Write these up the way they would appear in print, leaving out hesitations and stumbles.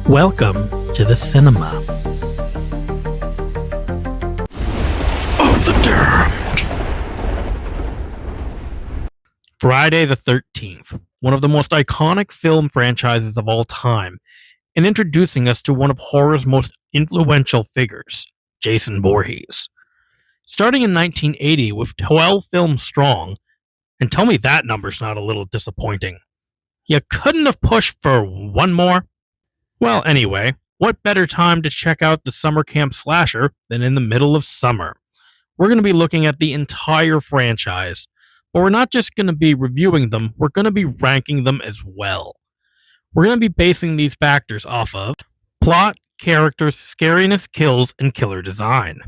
Welcome to the cinema of the damned. Friday the 13th, one of the most iconic film franchises of all time, and introducing us to one of horror's most influential figures, Jason Voorhees. Starting in 1980 with 12 films strong, and tell me that number's not a little disappointing. You couldn't have pushed for one more? Well, anyway, what better time to check out the summer camp slasher than in the middle of summer? We're going to be looking at the entire franchise, but we're not just going to be reviewing them, we're going to be ranking them as well. We're going to be basing these factors off of plot, characters, scariness, kills, and killer design.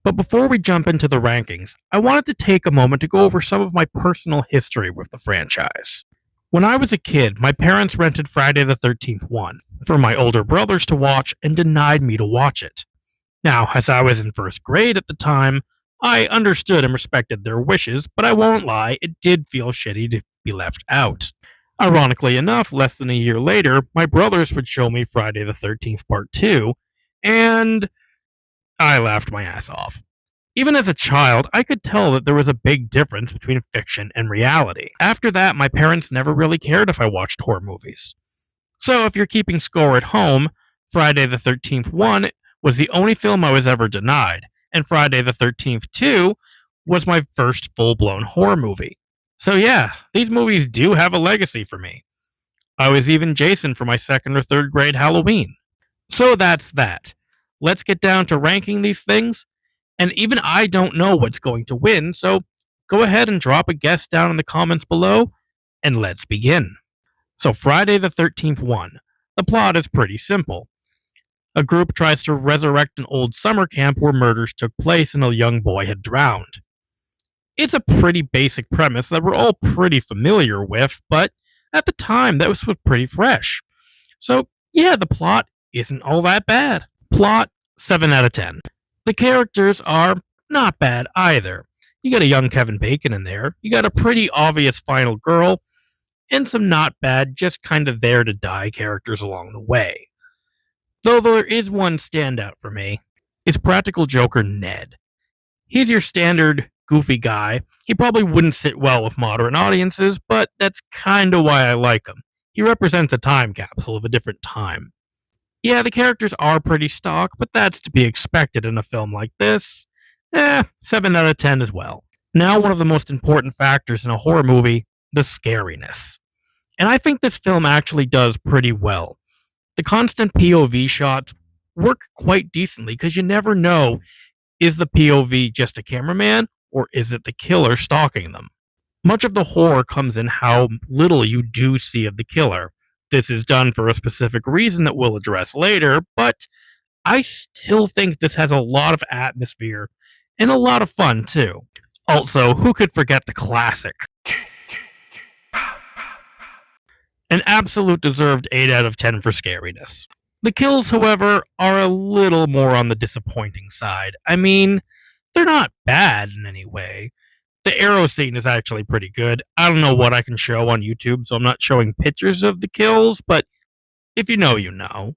But before we jump into the rankings, I wanted to take a moment to go over some of my personal history with the franchise. When I was a kid, my parents rented Friday the 13th 1 for my older brothers to watch and denied me to watch it. Now, as I was in first grade at the time, I understood and respected their wishes, but I won't lie, it did feel shitty to be left out. Ironically enough, less than a year later, my brothers would show me Friday the 13th Part 2, and I laughed my ass off. Even as a child, I could tell that there was a big difference between fiction and reality. After that, my parents never really cared if I watched horror movies. So if you're keeping score at home, Friday the 13th 1 was the only film I was ever denied, and Friday the 13th 2 was my first full-blown horror movie. So yeah, these movies do have a legacy for me. I was even Jason for my second or third grade Halloween. So that's that. Let's get down to ranking these things. And even I don't know what's going to win, so go ahead and drop a guess down in the comments below, and let's begin. So Friday the 13th 1. The plot is pretty simple. A group tries to resurrect an old summer camp where murders took place and a young boy had drowned. It's a pretty basic premise that we're all pretty familiar with, but at the time that was pretty fresh. So yeah, the plot isn't all that bad. Plot, 7 out of 10. The characters are not bad either. You got a young Kevin Bacon in there, you got a pretty obvious final girl, and some not bad, just kind of there to die characters along the way. Though there is one standout for me, it's Practical Joker Ned. He's your standard goofy guy. He probably wouldn't sit well with modern audiences, but that's kind of why I like him. He represents a time capsule of a different time. Yeah, the characters are pretty stock, but that's to be expected in a film like this. 7 out of 10 as well. Now, one of the most important factors in a horror movie, the scariness. And I think this film actually does pretty well. The constant POV shots work quite decently because you never know, is the POV just a cameraman or is it the killer stalking them? Much of the horror comes in how little you do see of the killer. This is done for a specific reason that we'll address later, but I still think this has a lot of atmosphere and a lot of fun too. Also, who could forget the classic? An absolute deserved 8 out of 10 for scariness. The kills, however, are a little more on the disappointing side. I mean, they're not bad in any way. The arrow scene is actually pretty good. I don't know what I can show on YouTube, so I'm not showing pictures of the kills, but if you know, you know.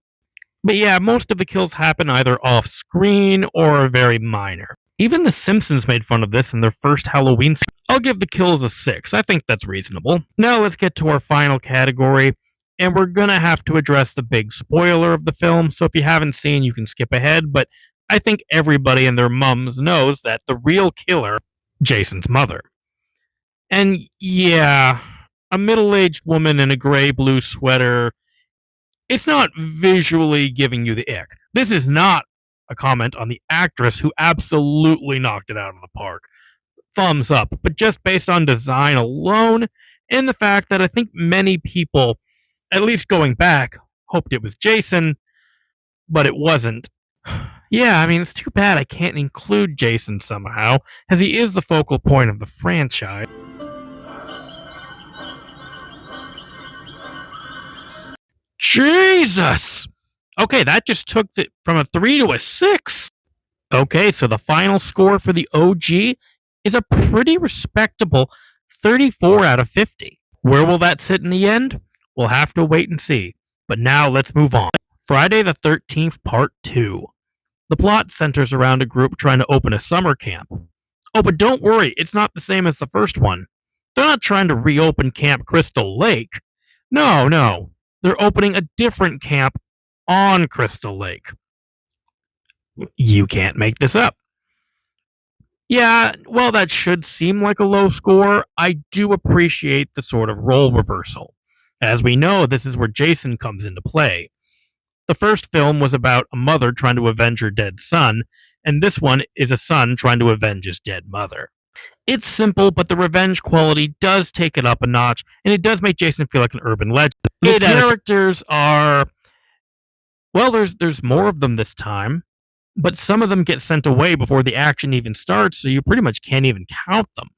But yeah, most of the kills happen either off screen or are very minor. Even The Simpsons made fun of this in their first Halloween. I'll give the kills a 6. I think that's reasonable. Now let's get to our final category, and we're gonna have to address the big spoiler of the film, so if you haven't seen, you can skip ahead, but I think everybody and their mums knows that the real killer, Jason's mother. And yeah, a middle-aged woman in a gray-blue sweater, it's not visually giving you the ick. This is not a comment on the actress who absolutely knocked it out of the park. Thumbs up. But just based on design alone, and the fact that I think many people, at least going back, hoped it was Jason, but it wasn't. Yeah, I mean, it's too bad I can't include Jason somehow, as he is the focal point of the franchise. Jesus! Okay, that just took it from a 3 to a 6. Okay, so the final score for the OG is a pretty respectable 34 out of 50. Where will that sit in the end? We'll have to wait and see. But now let's move on. Friday the 13th, Part 2. The plot centers around a group trying to open a summer camp. Oh, but don't worry, it's not the same as the first one. They're not trying to reopen Camp Crystal Lake. No. They're opening a different camp on Crystal Lake. You can't make this up. Yeah, well, that should seem like a low score. I do appreciate the sort of role reversal. As we know, this is where Jason comes into play. The first film was about a mother trying to avenge her dead son, and this one is a son trying to avenge his dead mother. It's simple, but the revenge quality does take it up a notch, and it does make Jason feel like an urban legend. The characters are... well, there's more of them this time, but some of them get sent away before the action even starts, so you pretty much can't even count them.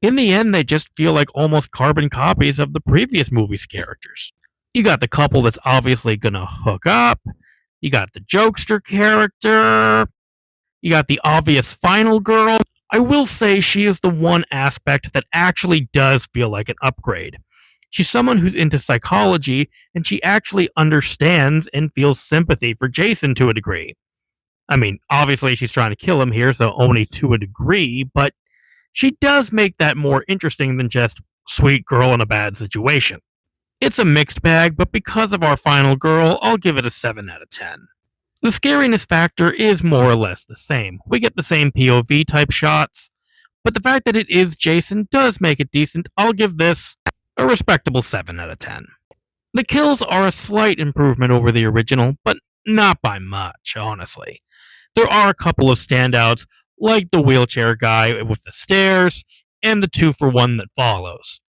In the end, they just feel like almost carbon copies of the previous movie's characters. You got the couple that's obviously gonna hook up, you got the jokester character, you got the obvious final girl. I will say she is the one aspect that actually does feel like an upgrade. She's someone who's into psychology, and she actually understands and feels sympathy for Jason to a degree. I mean, obviously she's trying to kill him here, so only to a degree, but she does make that more interesting than just sweet girl in a bad situation. It's a mixed bag, but because of our final girl, I'll give it a 7 out of 10. The scariness factor is more or less the same. We get the same POV type shots, but the fact that it is Jason does make it decent. I'll give this a respectable 7 out of 10. The kills are a slight improvement over the original, but not by much, honestly. There are a couple of standouts, like the wheelchair guy with the stairs, and the 2-for-1 that follows.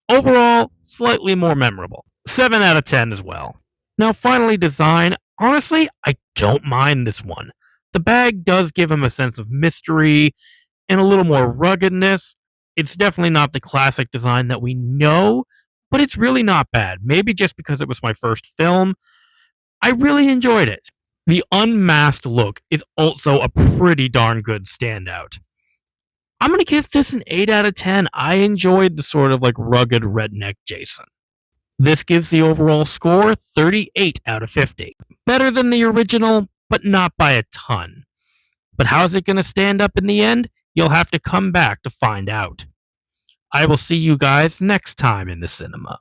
Overall, slightly more memorable. 7 out of 10 as well. Now finally, design. Honestly, I don't mind this one. The bag does give him a sense of mystery and a little more ruggedness. It's definitely not the classic design that we know, but it's really not bad. Maybe just because it was my first film, I really enjoyed it. The unmasked look is also a pretty darn good standout. I'm going to give this an 8 out of 10. I enjoyed the sort of like rugged redneck Jason. This gives the overall score 38 out of 50. Better than the original, but not by a ton. But how's it going to stand up in the end? You'll have to come back to find out. I will see you guys next time in the cinema.